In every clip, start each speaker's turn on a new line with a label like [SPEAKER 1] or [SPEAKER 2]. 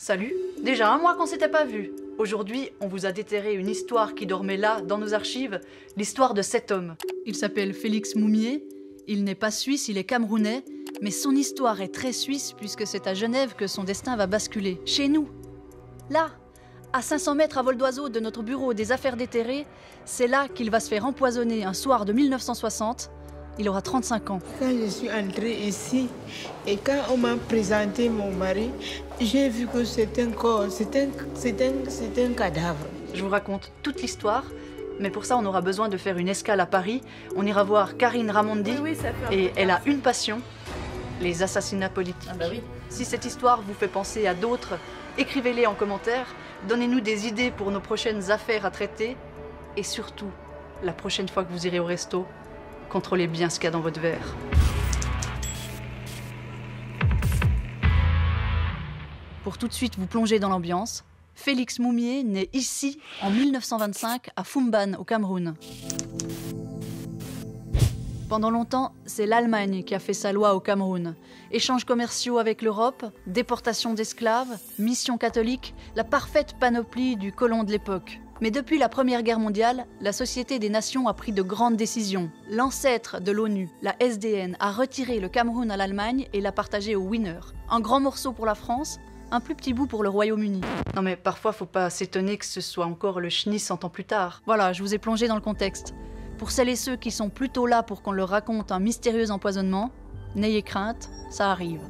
[SPEAKER 1] Salut, déjà un mois qu'on s'était pas vu. Aujourd'hui, on vous a déterré une histoire qui dormait là, dans nos archives, l'histoire de cet homme. Il s'appelle Félix Moumié, il n'est pas suisse, il est camerounais, mais son histoire est très suisse puisque c'est à Genève que son destin va basculer. Chez nous, là, à 500 mètres à vol d'oiseau de notre bureau des affaires déterrées, c'est là qu'il va se faire empoisonner un soir de 1960. Il aura 35 ans.
[SPEAKER 2] Quand je suis entrée ici et quand on m'a présenté mon mari, j'ai vu que c'est un corps, c'est un cadavre.
[SPEAKER 1] Je vous raconte toute l'histoire, mais pour ça on aura besoin de faire une escale à Paris. On ira voir Karine Ramondi et elle a une passion, les assassinats politiques.
[SPEAKER 3] Ah bah oui.
[SPEAKER 1] Si cette histoire vous fait penser à d'autres, écrivez-les en commentaire, donnez-nous des idées pour nos prochaines affaires à traiter et surtout, la prochaine fois que vous irez au resto, contrôlez bien ce qu'il y a dans votre verre. Pour tout de suite vous plonger dans l'ambiance, Félix Moumié naît ici en 1925 à Fumban, au Cameroun. Pendant longtemps, c'est l'Allemagne qui a fait sa loi au Cameroun. Échanges commerciaux avec l'Europe, déportation d'esclaves, mission catholique, la parfaite panoplie du colon de l'époque. Mais depuis la Première Guerre mondiale, la Société des Nations a pris de grandes décisions. L'ancêtre de l'ONU, la SDN, a retiré le Cameroun à l'Allemagne et l'a partagé aux winners. Un grand morceau pour la France, un plus petit bout pour le Royaume-Uni. Non mais parfois, faut pas s'étonner que ce soit encore le chenille 100 ans plus tard. Voilà, je vous ai plongé dans le contexte. Pour celles et ceux qui sont plutôt là pour qu'on leur raconte un mystérieux empoisonnement, n'ayez crainte, ça arrive.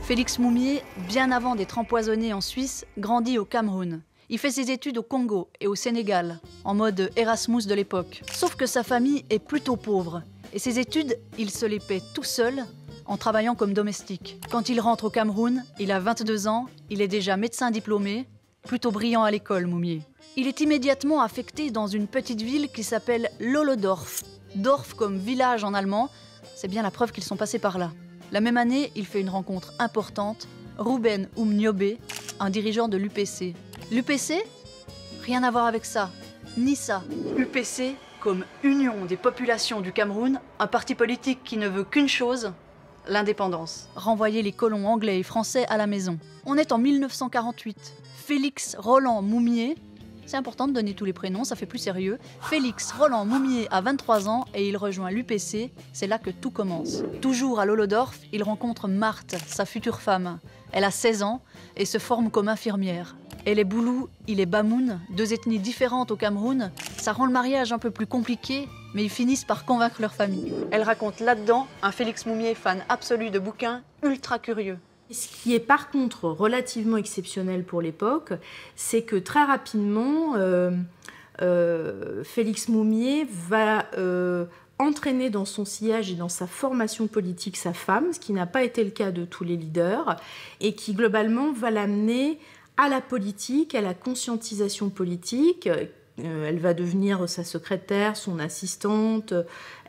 [SPEAKER 1] Félix Moumié, bien avant d'être empoisonné en Suisse, grandit au Cameroun. Il fait ses études au Congo et au Sénégal, en mode Erasmus de l'époque. Sauf que sa famille est plutôt pauvre, et ses études, il se les paie tout seul, en travaillant comme domestique. Quand il rentre au Cameroun, il a 22 ans, il est déjà médecin diplômé, plutôt brillant à l'école, Moumié. Il est immédiatement affecté dans une petite ville qui s'appelle Lolodorf. Dorf comme village en allemand, c'est bien la preuve qu'ils sont passés par là. La même année, il fait une rencontre importante, Ruben Umniobé, un dirigeant de l'UPC. L'UPC ? Rien à voir avec ça, ni ça. UPC comme Union des populations du Cameroun, un parti politique qui ne veut qu'une chose, l'indépendance. Renvoyer les colons anglais et français à la maison. On est en 1948. Félix Roland Moumié, c'est important de donner tous les prénoms, ça fait plus sérieux. Félix Roland Moumié a 23 ans et il rejoint l'UPC, c'est là que tout commence. Toujours à Lolodorf, il rencontre Marthe, sa future femme. Elle a 16 ans et se forme comme infirmière. Elle est Boulou, il est Bamoun, deux ethnies différentes au Cameroun. Ça rend le mariage un peu plus compliqué, mais ils finissent par convaincre leur famille. Elle raconte là-dedans un Félix Moumié fan absolu de bouquins, ultra curieux.
[SPEAKER 3] Ce qui est par contre relativement exceptionnel pour l'époque, c'est que très rapidement, Félix Moumié va entraîner dans son sillage et dans sa formation politique sa femme, ce qui n'a pas été le cas de tous les leaders, et qui globalement va l'amener à la politique, à la conscientisation politique. Elle va devenir sa secrétaire, son assistante,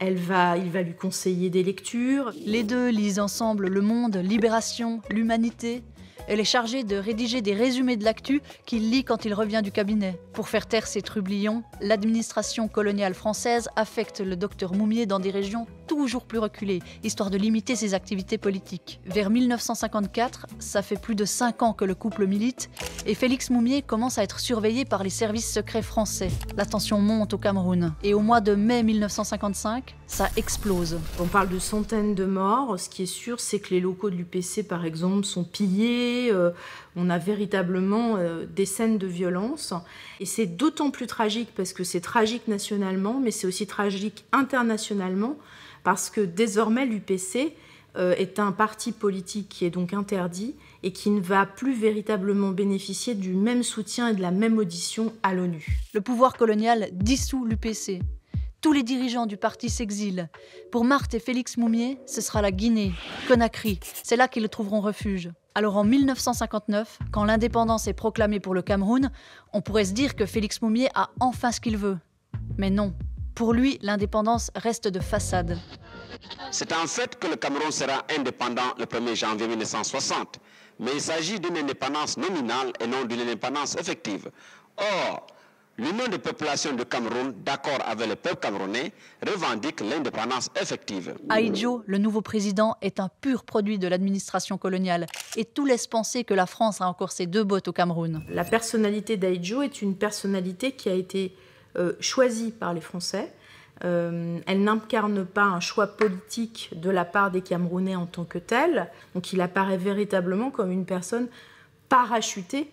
[SPEAKER 3] il va lui conseiller des lectures.
[SPEAKER 1] Les deux lisent ensemble Le Monde, Libération, L'Humanité. Elle est chargée de rédiger des résumés de l'actu qu'il lit quand il revient du cabinet. Pour faire taire ses trublions, l'administration coloniale française affecte le docteur Moumié dans des régions toujours plus reculées, histoire de limiter ses activités politiques. Vers 1954, ça fait plus de 5 ans que le couple milite, et Félix Moumié commence à être surveillé par les services secrets français. La tension monte au Cameroun, et au mois de mai 1955, ça explose.
[SPEAKER 3] On parle de centaines de morts. Ce qui est sûr, c'est que les locaux de l'UPC, par exemple, sont pillés. On a véritablement des scènes de violence. Et c'est d'autant plus tragique parce que c'est tragique nationalement, mais c'est aussi tragique internationalement, parce que désormais l'UPC est un parti politique qui est donc interdit et qui ne va plus véritablement bénéficier du même soutien et de la même audition à l'ONU.
[SPEAKER 1] Le pouvoir colonial dissout l'UPC. Tous les dirigeants du parti s'exilent. Pour Marthe et Félix Moumié, ce sera la Guinée, Conakry. C'est là qu'ils trouveront refuge. Alors en 1959, quand l'indépendance est proclamée pour le Cameroun, on pourrait se dire que Félix Moumié a enfin ce qu'il veut. Mais non. Pour lui, l'indépendance reste de façade.
[SPEAKER 4] C'est en fait que le Cameroun sera indépendant le 1er janvier 1960. Mais il s'agit d'une indépendance nominale et non d'une indépendance effective. Or, l'Union de population du Cameroun, d'accord avec le peuple camerounais, revendique l'indépendance effective.
[SPEAKER 1] Ahidjo, le nouveau président, est un pur produit de l'administration coloniale et tout laisse penser que la France a encore ses deux bottes au Cameroun.
[SPEAKER 3] La personnalité d'Ahidjo est une personnalité qui a été choisie par les Français. Elle n'incarne pas un choix politique de la part des Camerounais en tant que tel. Donc il apparaît véritablement comme une personne parachutée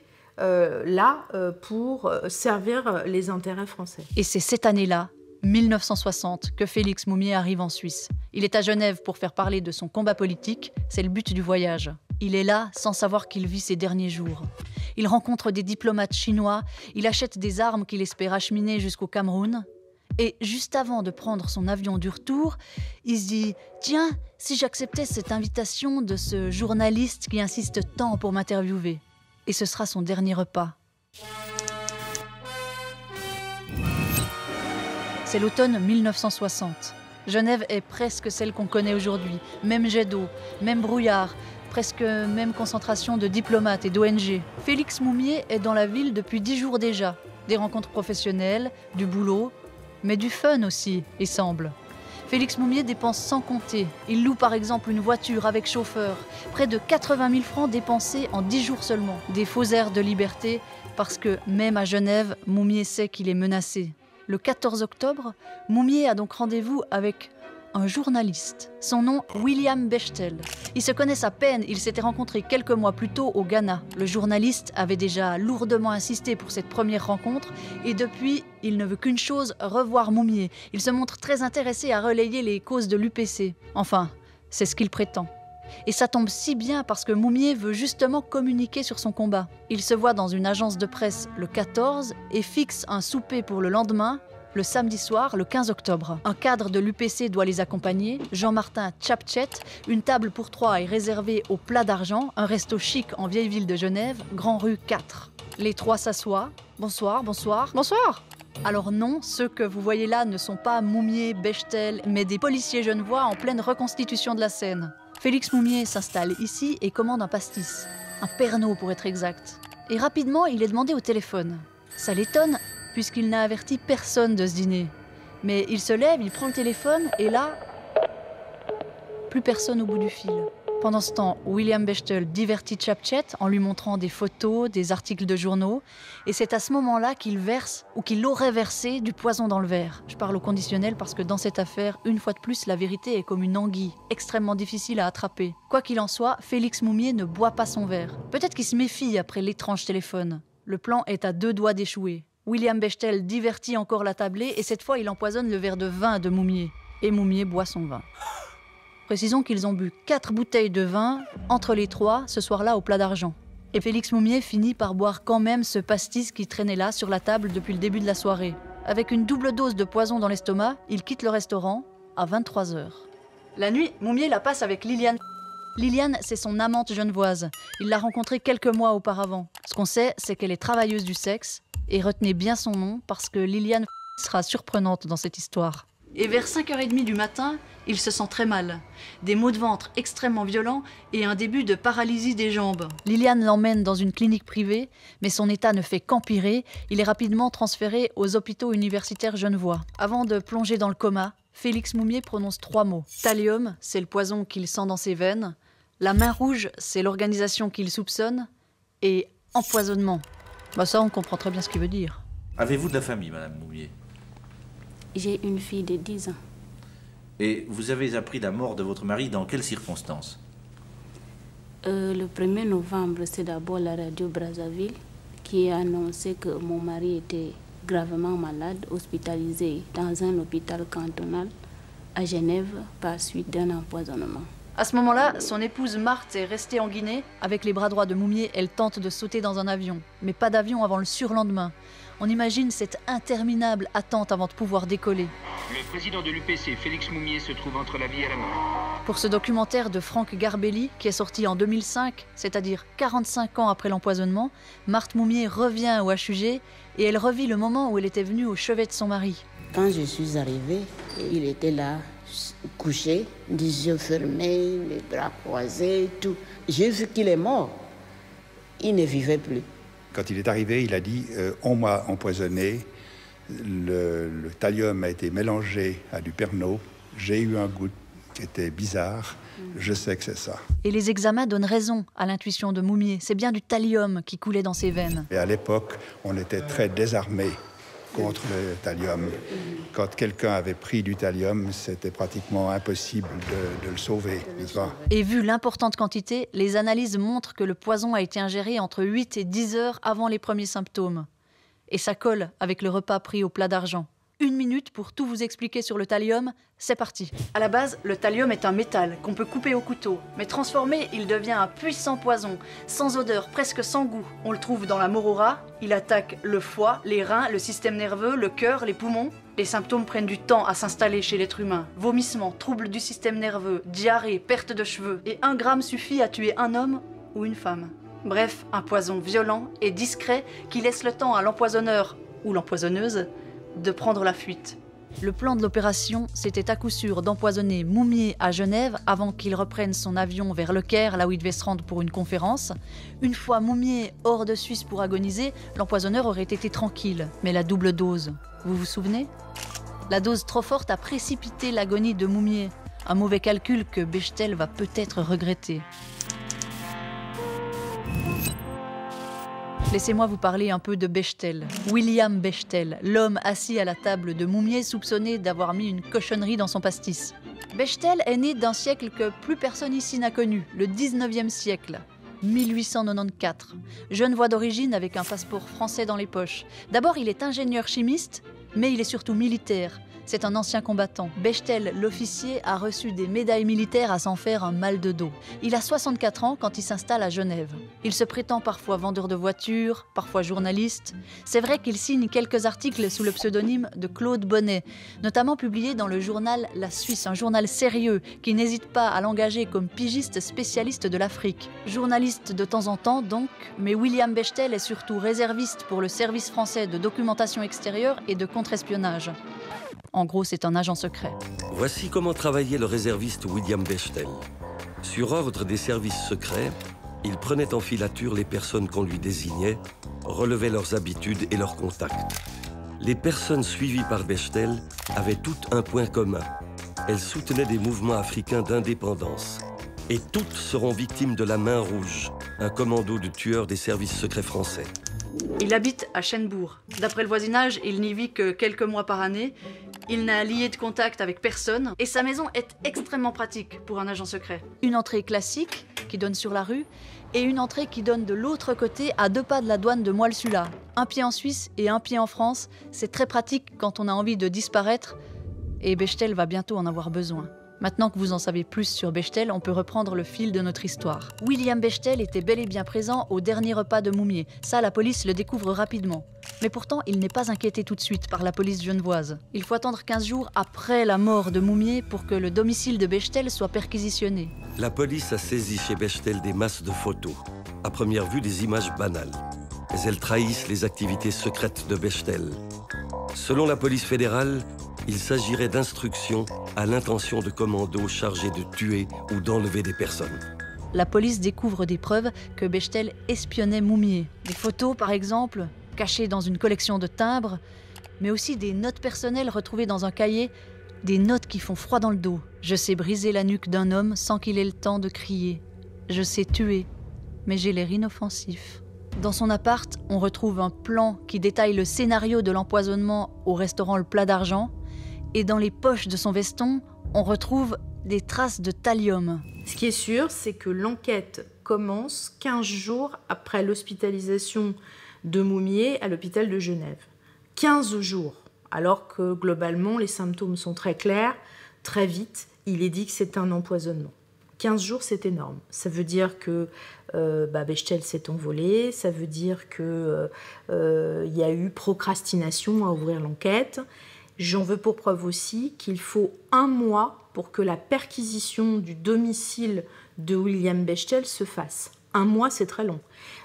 [SPEAKER 3] pour servir les intérêts français.
[SPEAKER 1] Et c'est cette année-là, 1960, que Félix Moumié arrive en Suisse. Il est à Genève pour faire parler de son combat politique, c'est le but du voyage. Il est là sans savoir qu'il vit ses derniers jours. Il rencontre des diplomates chinois, il achète des armes qu'il espère acheminer jusqu'au Cameroun. Et juste avant de prendre son avion du retour, il se dit « Tiens, si j'acceptais cette invitation de ce journaliste qui insiste tant pour m'interviewer ?» Et ce sera son dernier repas. C'est l'automne 1960. Genève est presque celle qu'on connaît aujourd'hui. Même jet d'eau, même brouillard, presque même concentration de diplomates et d'ONG. Félix Moumié est dans la ville depuis 10 jours déjà. Des rencontres professionnelles, du boulot, mais du fun aussi, il semble. Félix Moumié dépense sans compter. Il loue par exemple une voiture avec chauffeur. Près de 80 000 francs dépensés en 10 jours seulement. Des faux airs de liberté, parce que même à Genève, Moumié sait qu'il est menacé. Le 14 octobre, Moumié a donc rendez-vous avec un journaliste. Son nom, William Bechtel. Ils se connaissent à peine, ils s'étaient rencontrés quelques mois plus tôt au Ghana. Le journaliste avait déjà lourdement insisté pour cette première rencontre et depuis, il ne veut qu'une chose, revoir Moumié. Il se montre très intéressé à relayer les causes de l'UPC. Enfin, c'est ce qu'il prétend. Et ça tombe si bien parce que Moumié veut justement communiquer sur son combat. Il se voit dans une agence de presse le 14 et fixe un souper pour le lendemain, le samedi soir, le 15 octobre. Un cadre de l'UPC doit les accompagner, Jean-Martin Tchapchet. Une table pour 3 est réservée au Plat d'Argent, un resto chic en vieille ville de Genève, Grand Rue 4. Les 3 s'assoient. Bonsoir, bonsoir, bonsoir. Alors non, ceux que vous voyez là ne sont pas Moumié, Bechtel, mais des policiers genevois en pleine reconstitution de la scène. Félix Moumié s'installe ici et commande un pastis. Un Pernod pour être exact. Et rapidement, il est demandé au téléphone. Ça l'étonne, puisqu'il n'a averti personne de ce dîner. Mais il se lève, il prend le téléphone, et là, plus personne au bout du fil. Pendant ce temps, William Bechtel divertit Tchapchet en lui montrant des photos, des articles de journaux, et c'est à ce moment-là qu'il verse, ou qu'il aurait versé, du poison dans le verre. Je parle au conditionnel parce que dans cette affaire, une fois de plus, la vérité est comme une anguille, extrêmement difficile à attraper. Quoi qu'il en soit, Félix Moumié ne boit pas son verre. Peut-être qu'il se méfie après l'étrange téléphone. Le plan est à 2 doigts d'échouer. William Bechtel divertit encore la tablée et cette fois il empoisonne le verre de vin de Moumié. Et Moumié boit son vin. Précisons qu'ils ont bu 4 bouteilles de vin entre les 3 ce soir-là au Plat d'Argent. Et Félix Moumié finit par boire quand même ce pastis qui traînait là sur la table depuis le début de la soirée. Avec une double dose de poison dans l'estomac, il quitte le restaurant à 23h. La nuit, Moumié la passe avec Liliane. Liliane, c'est son amante genevoise. Il l'a rencontrée quelques mois auparavant. Ce qu'on sait, c'est qu'elle est travailleuse du sexe. Et retenez bien son nom parce que Liliane sera surprenante dans cette histoire. Et vers 5h30 du matin, il se sent très mal. Des maux de ventre extrêmement violents et un début de paralysie des jambes. Liliane l'emmène dans une clinique privée, mais son état ne fait qu'empirer. Il est rapidement transféré aux hôpitaux universitaires genevois. Avant de plonger dans le coma, Félix Moumié prononce 3 mots. Thallium, c'est le poison qu'il sent dans ses veines. La main rouge, c'est l'organisation qu'il soupçonne. Et empoisonnement. Ça, on comprend très bien ce qu'il veut dire.
[SPEAKER 5] Avez-vous de la famille, Madame Moumié?
[SPEAKER 6] J'ai une fille de 10 ans.
[SPEAKER 5] Et vous avez appris la mort de votre mari dans quelles circonstances?
[SPEAKER 6] Le 1er novembre, c'est d'abord la radio Brazzaville qui a annoncé que mon mari était gravement malade, hospitalisé dans un hôpital cantonal à Genève par suite d'un empoisonnement.
[SPEAKER 1] À ce moment-là, son épouse Marthe est restée en Guinée. Avec les bras droits de Moumié, elle tente de sauter dans un avion. Mais pas d'avion avant le surlendemain. On imagine cette interminable attente avant de pouvoir décoller.
[SPEAKER 7] Le président de l'UPC, Félix Moumié, se trouve entre la vie et la mort.
[SPEAKER 1] Pour ce documentaire de Franck Garbelli, qui est sorti en 2005, c'est-à-dire 45 ans après l'empoisonnement, Marthe Moumié revient au HUG et elle revit le moment où elle était venue au chevet de son mari.
[SPEAKER 2] Quand je suis arrivée, il était là, couché, les yeux fermés, les bras croisés, tout. J'ai vu qu'il est mort. Il ne vivait plus.
[SPEAKER 8] Quand il est arrivé, il a dit « On m'a empoisonné Le thallium a été mélangé à du Pernod. J'ai eu un goût qui était bizarre. Je sais que c'est ça.
[SPEAKER 1] Et les examens donnent raison à l'intuition de Moumié. C'est bien du thallium qui coulait dans ses veines.
[SPEAKER 8] Et à l'époque, on était très désarmés contre le thallium. Quand quelqu'un avait pris du thallium, c'était pratiquement impossible de le sauver, n'est-ce pas?
[SPEAKER 1] Et vu l'importante quantité, les analyses montrent que le poison a été ingéré entre 8 et 10 heures avant les premiers symptômes. Et ça colle avec le repas pris au plat d'argent. 1 minute pour tout vous expliquer sur le thallium, c'est parti. À la base, le thallium est un métal qu'on peut couper au couteau. Mais transformé, il devient un puissant poison, sans odeur, presque sans goût. On le trouve dans la morora, il attaque le foie, les reins, le système nerveux, le cœur, les poumons. Les symptômes prennent du temps à s'installer chez l'être humain. Vomissements, troubles du système nerveux, diarrhée, perte de cheveux. Et 1 gramme suffit à tuer un homme ou une femme. Bref, un poison violent et discret qui laisse le temps à l'empoisonneur ou l'empoisonneuse de prendre la fuite. Le plan de l'opération, c'était à coup sûr d'empoisonner Moumié à Genève avant qu'il reprenne son avion vers Le Caire, là où il devait se rendre pour une conférence. Une fois Moumié hors de Suisse pour agoniser, l'empoisonneur aurait été tranquille. Mais la double dose, vous vous souvenez? La dose trop forte a précipité l'agonie de Moumié. Un mauvais calcul que Bechtel va peut-être regretter. Laissez-moi vous parler un peu de Bechtel. William Bechtel, l'homme assis à la table de Moumié soupçonné d'avoir mis une cochonnerie dans son pastis. Bechtel est né d'un siècle que plus personne ici n'a connu, le 19e siècle. 1894. Genevois d'origine avec un passeport français dans les poches. D'abord, il est ingénieur chimiste, mais il est surtout militaire. C'est un ancien combattant. Bechtel, l'officier, a reçu des médailles militaires à s'en faire un mal de dos. Il a 64 ans quand il s'installe à Genève. Il se prétend parfois vendeur de voitures, parfois journaliste. C'est vrai qu'il signe quelques articles sous le pseudonyme de Claude Bonnet, notamment publiés dans le journal La Suisse, un journal sérieux qui n'hésite pas à l'engager comme pigiste spécialiste de l'Afrique. Journaliste de temps en temps donc, mais William Bechtel est surtout réserviste pour le service français de documentation extérieure et de contre-espionnage. En gros, c'est un agent secret.
[SPEAKER 9] Voici comment travaillait le réserviste William Bechtel. Sur ordre des services secrets, il prenait en filature les personnes qu'on lui désignait, relevait leurs habitudes et leurs contacts. Les personnes suivies par Bechtel avaient toutes un point commun. Elles soutenaient des mouvements africains d'indépendance. Et toutes seront victimes de la Main Rouge, un commando de tueurs des services secrets français.
[SPEAKER 1] Il habite à Chênebourg. D'après le voisinage, il n'y vit que quelques mois par année. Il n'a lié de contact avec personne. Et sa maison est extrêmement pratique pour un agent secret. Une entrée classique, qui donne sur la rue, et une entrée qui donne de l'autre côté, à 2 pas de la douane de Moelle-Sula. Un pied en Suisse et un pied en France, c'est très pratique quand on a envie de disparaître. Et Bechtel va bientôt en avoir besoin. Maintenant que vous en savez plus sur Bechtel, on peut reprendre le fil de notre histoire. William Bechtel était bel et bien présent au dernier repas de Moumié. Ça, la police le découvre rapidement. Mais pourtant, il n'est pas inquiété tout de suite par la police genevoise. Il faut attendre 15 jours après la mort de Moumié pour que le domicile de Bechtel soit perquisitionné.
[SPEAKER 9] La police a saisi chez Bechtel des masses de photos. À première vue, des images banales. Mais elles trahissent les activités secrètes de Bechtel. Selon la police fédérale, il s'agirait d'instructions à l'intention de commandos chargés de tuer ou d'enlever des personnes.
[SPEAKER 1] La police découvre des preuves que Bechtel espionnait Moumié. Des photos, par exemple, cachées dans une collection de timbres, mais aussi des notes personnelles retrouvées dans un cahier, des notes qui font froid dans le dos. Je sais briser la nuque d'un homme sans qu'il ait le temps de crier. Je sais tuer, mais j'ai l'air inoffensif. Dans son appart, on retrouve un plan qui détaille le scénario de l'empoisonnement au restaurant Le Plat d'Argent. Et dans les poches de son veston, on retrouve des traces de thallium.
[SPEAKER 3] Ce qui est sûr, c'est que l'enquête commence 15 jours après l'hospitalisation de Moumié à l'hôpital de Genève. 15 jours, alors que globalement, les symptômes sont très clairs. Très vite, il est dit que c'est un empoisonnement. 15 jours, c'est énorme. Ça veut dire que Bechtel s'est envolé, ça veut dire qu'il y a eu procrastination à ouvrir l'enquête. J'en veux pour preuve aussi qu'il faut 1 mois pour que la perquisition du domicile de William Bechtel se fasse. 1 mois, c'est très long.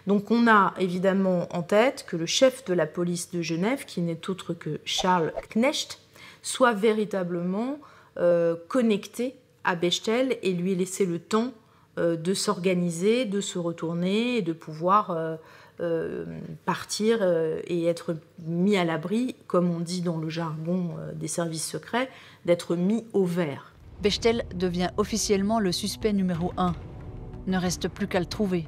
[SPEAKER 3] Donc on a évidemment en tête que le chef de la police de Genève, qui n'est autre que Charles Knecht, soit véritablement connecté à Bechtel et lui laisser le temps de s'organiser, de se retourner et de pouvoir partir et être mis à l'abri, comme on dit dans le jargon des services secrets, d'être mis au vert.
[SPEAKER 1] Bechtel devient officiellement le suspect numéro 1. Ne reste plus qu'à le trouver.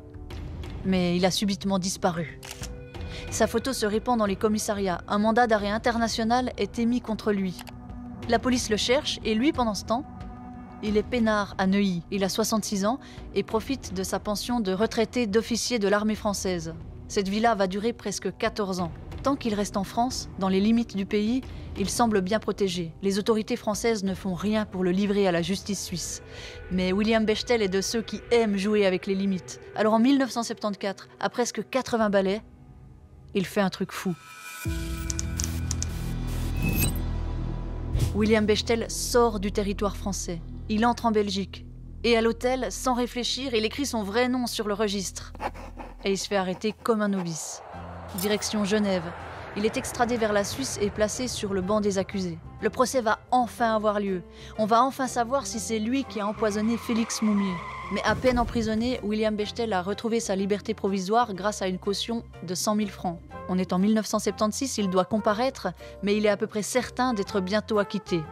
[SPEAKER 1] Mais il a subitement disparu. Sa photo se répand dans les commissariats. Un mandat d'arrêt international est émis contre lui. La police le cherche et lui, pendant ce temps, il est peinard à Neuilly. Il a 66 ans et profite de sa pension de retraité d'officier de l'armée française. Cette vie-là va durer presque 14 ans. Tant qu'il reste en France, dans les limites du pays, il semble bien protégé. Les autorités françaises ne font rien pour le livrer à la justice suisse. Mais William Bechtel est de ceux qui aiment jouer avec les limites. Alors en 1974, à presque 80 balais, il fait un truc fou. William Bechtel sort du territoire français. Il entre en Belgique. Et à l'hôtel, sans réfléchir, il écrit son vrai nom sur le registre. Et il se fait arrêter comme un novice. Direction Genève. Il est extradé vers la Suisse et placé sur le banc des accusés. Le procès va enfin avoir lieu. On va enfin savoir si c'est lui qui a empoisonné Félix Moumié. Mais à peine emprisonné, William Bechtel a retrouvé sa liberté provisoire grâce à une caution de 100 000 francs. On est en 1976, il doit comparaître, mais il est à peu près certain d'être bientôt acquitté.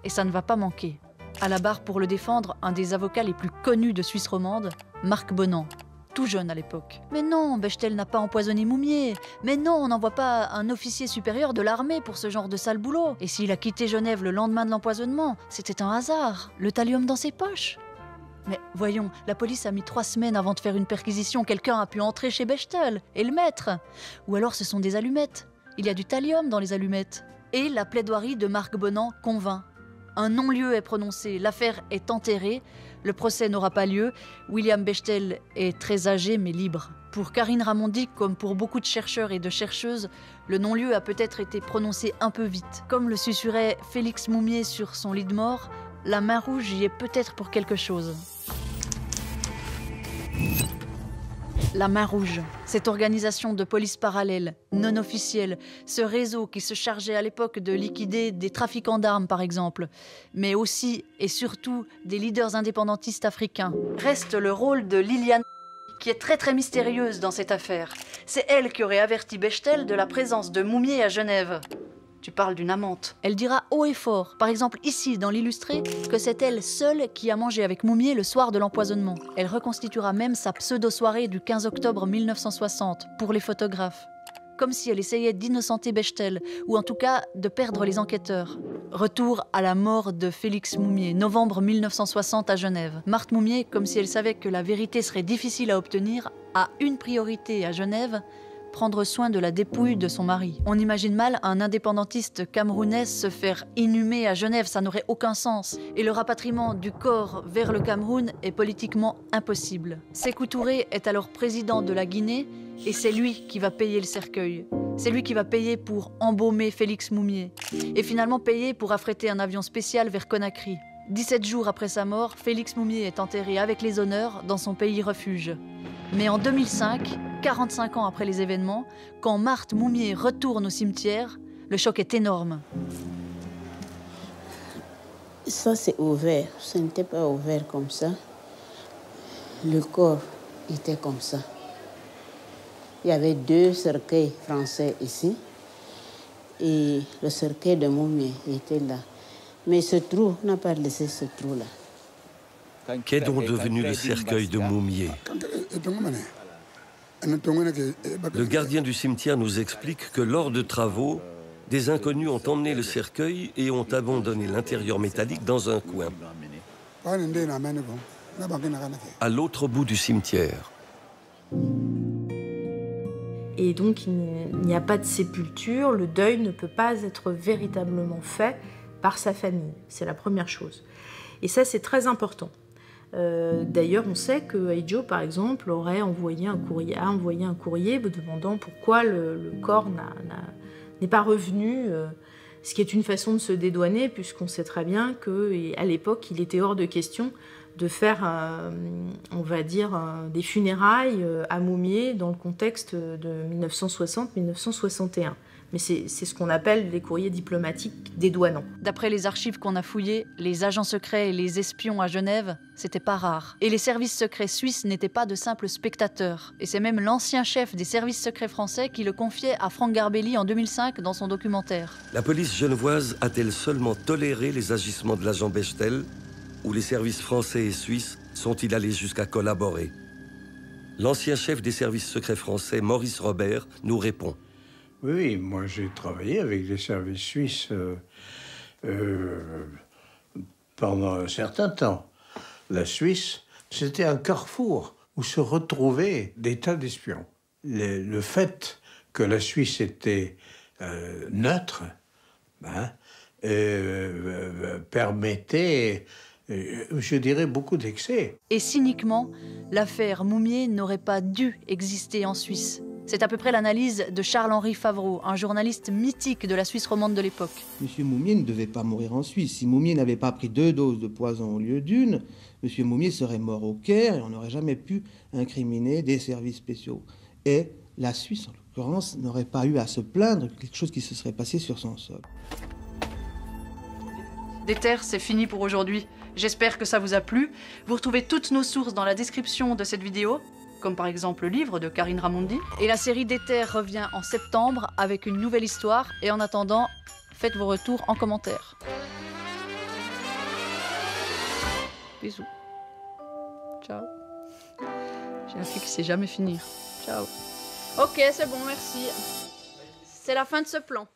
[SPEAKER 1] Et ça ne va pas manquer. À la barre pour le défendre, un des avocats les plus connus de Suisse romande, Marc Bonan. Tout jeune à l'époque. Mais non, Bechtel n'a pas empoisonné Moumié. Mais non, on n'envoie pas un officier supérieur de l'armée pour ce genre de sale boulot. Et s'il a quitté Genève le lendemain de l'empoisonnement, c'était un hasard. Le thallium dans ses poches. Mais voyons, la police a mis 3 semaines avant de faire une perquisition. Quelqu'un a pu entrer chez Bechtel et le mettre. Ou alors ce sont des allumettes. Il y a du thallium dans les allumettes. Et la plaidoirie de Marc Bonan convainc. Un non-lieu est prononcé, l'affaire est enterrée, le procès n'aura pas lieu, William Bechtel est très âgé mais libre. Pour Karine Ramondy, comme pour beaucoup de chercheurs et de chercheuses, le non-lieu a peut-être été prononcé un peu vite. Comme le susurrait Félix Moumié sur son lit de mort, la main rouge y est peut-être pour quelque chose. La Main Rouge, cette organisation de police parallèle, non officielle, ce réseau qui se chargeait à l'époque de liquider des trafiquants d'armes par exemple, mais aussi et surtout des leaders indépendantistes africains. Reste le rôle de Liliane, qui est très mystérieuse dans cette affaire. C'est elle qui aurait averti Bechtel de la présence de Moumié à Genève. Tu parles d'une amante. Elle dira haut et fort, par exemple ici dans l'illustré, que c'est elle seule qui a mangé avec Moumié le soir de l'empoisonnement. Elle reconstituera même sa pseudo-soirée du 15 octobre 1960 pour les photographes. Comme si elle essayait d'innocenter Bechtel, ou en tout cas de perdre les enquêteurs. Retour à la mort de Félix Moumié, novembre 1960 à Genève. Marthe Moumié, comme si elle savait que la vérité serait difficile à obtenir, a une priorité à Genève: prendre soin de la dépouille de son mari. On imagine mal un indépendantiste camerounais se faire inhumer à Genève, ça n'aurait aucun sens. Et le rapatriement du corps vers le Cameroun est politiquement impossible. Sékou Touré est alors président de la Guinée et c'est lui qui va payer le cercueil. C'est lui qui va payer pour embaumer Félix Moumié et finalement payer pour affréter un avion spécial vers Conakry. 17 jours après sa mort, Félix Moumié est enterré avec les honneurs dans son pays refuge. Mais en 2005, 45 ans après les événements, quand Marthe Moumié retourne au cimetière, le choc est énorme.
[SPEAKER 6] Ça, c'est ouvert. Ce n'était pas ouvert comme ça. Le corps était comme ça. Il y avait 2 cercueils français ici. Et le cercueil de Moumié était là. Mais ce trou n'a pas laissé ce trou-là.
[SPEAKER 9] Qu'est donc devenu le cercueil de Moumié? Le gardien du cimetière nous explique que lors de travaux, des inconnus ont emmené le cercueil et ont abandonné l'intérieur métallique dans un coin, à l'autre bout du cimetière.
[SPEAKER 3] Et donc il n'y a pas de sépulture, le deuil ne peut pas être véritablement fait par sa famille, c'est la première chose. Et ça, c'est très important. D'ailleurs, on sait que Aïdjo, par exemple, aurait envoyé un courrier demandant pourquoi le corps n'est pas revenu, ce qui est une façon de se dédouaner, puisqu'on sait très bien qu'à l'époque, il était hors de question de faire, on va dire, des funérailles à Moumié dans le contexte de 1960-1961. Mais c'est ce qu'on appelle les courriers diplomatiques dédouanants.
[SPEAKER 1] D'après les archives qu'on a fouillées, les agents secrets et les espions à Genève, c'était pas rare. Et les services secrets suisses n'étaient pas de simples spectateurs. Et c'est même l'ancien chef des services secrets français qui le confiait à Franck Garbelli en 2005 dans son documentaire.
[SPEAKER 9] La police genevoise a-t-elle seulement toléré les agissements de l'agent Bechtel, ou les services français et suisses sont-ils allés jusqu'à collaborer? L'ancien chef des services secrets français, Maurice Robert, nous répond.
[SPEAKER 10] Oui, moi j'ai travaillé avec les services suisses pendant un certain temps. La Suisse, c'était un carrefour où se retrouvaient des tas d'espions. Le fait que la Suisse était neutre permettait, je dirais, beaucoup d'excès.
[SPEAKER 1] Et cyniquement, l'affaire Moumié n'aurait pas dû exister en Suisse. C'est à peu près l'analyse de Charles-Henri Favreau, un journaliste mythique de la Suisse romande de l'époque.
[SPEAKER 11] Monsieur Moumié ne devait pas mourir en Suisse. Si Moumié n'avait pas pris 2 doses de poison au lieu d'une, Monsieur Moumié serait mort au Caire et on n'aurait jamais pu incriminer des services spéciaux. Et la Suisse, en l'occurrence, n'aurait pas eu à se plaindre de quelque chose qui se serait passé sur son sol.
[SPEAKER 1] Des Terres, c'est fini pour aujourd'hui. J'espère que ça vous a plu. Vous retrouvez toutes nos sources dans la description de cette vidéo, comme par exemple le livre de Karine Ramondi. Et la série Des Terres revient en septembre avec une nouvelle histoire. Et en attendant, faites vos retours en commentaire. Bisous. Ciao. J'ai appris que c'est jamais finir. Ciao. Ok, c'est bon, merci. C'est la fin de ce plan.